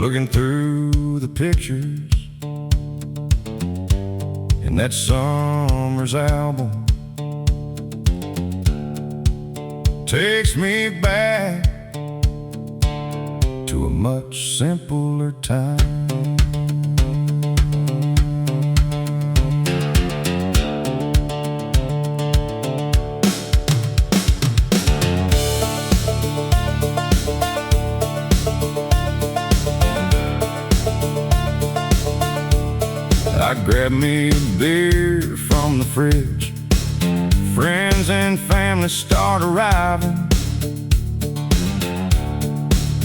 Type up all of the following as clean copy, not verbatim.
looking through the pictures in that summer's album. Takes me back to a much simpler time. I grab me a beer from the fridge. Friends and family start arriving,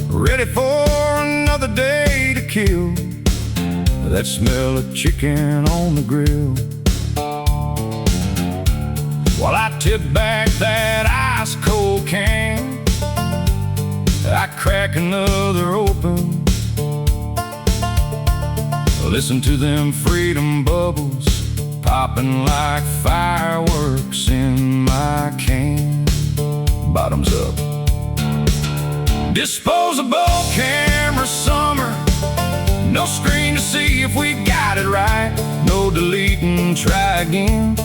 ready for another day to kill. That smell of chicken on the grill. While I tip back that ice-cold can, I crack another open. Listen to them freedom bubbles popping like fireworks in my can. Bottoms up. Disposable camera summer. No screen to see if we got it right. No deleting, try again.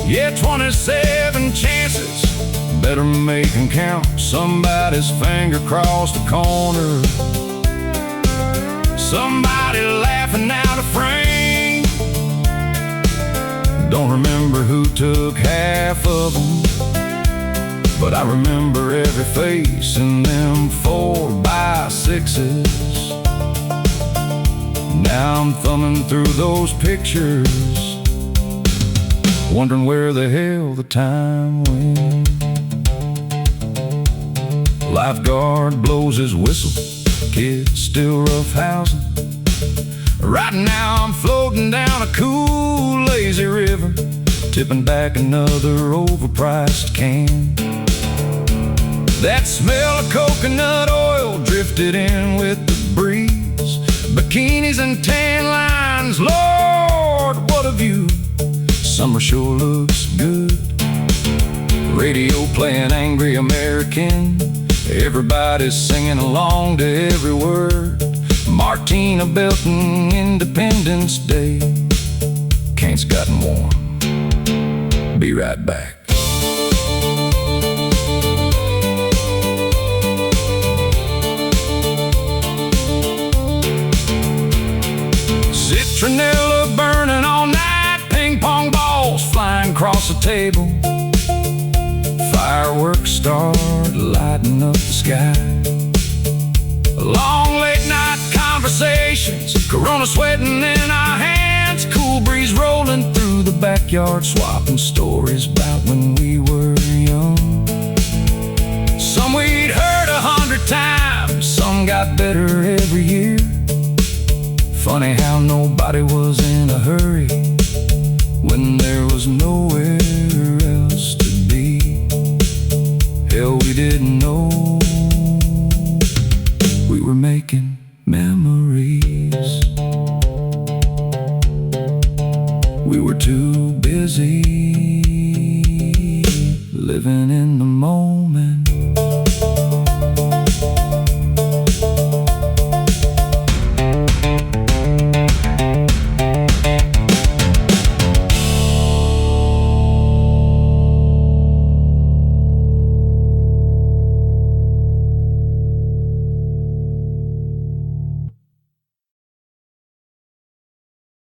Yeah, 27 chances. Better make 'em count. Somebody's finger crossed the corner. Somebody laughing out of frame. Don't remember who took half of them, but I remember every face in them 4x6s. Now I'm thumbing through those pictures, wondering where the hell the time went. Lifeguard blows his whistle, kids still roughhousing. Right now I'm floating down a cool, lazy river, tipping back another overpriced can. That smell of coconut oil drifted in with the breeze. Bikinis and tan lines, Lord, what a view. Summer sure looks good. Radio playing Angry American. Everybody's singing along to every word. Martina belting Independence Day. Cane's gotten warm. Be right back. Citronella burning all night. Ping pong balls flying across the table. Fireworks start lighting up the sky. Long late night conversations, Corona sweating in our hands. Cool breeze rolling through the backyard, swapping stories about when we were young. Some we'd heard 100 times, some got better every year. Funny how nobody was in a hurry when there was nowhere else to be. Hell, we didn't know we were making memories. We were too busy living in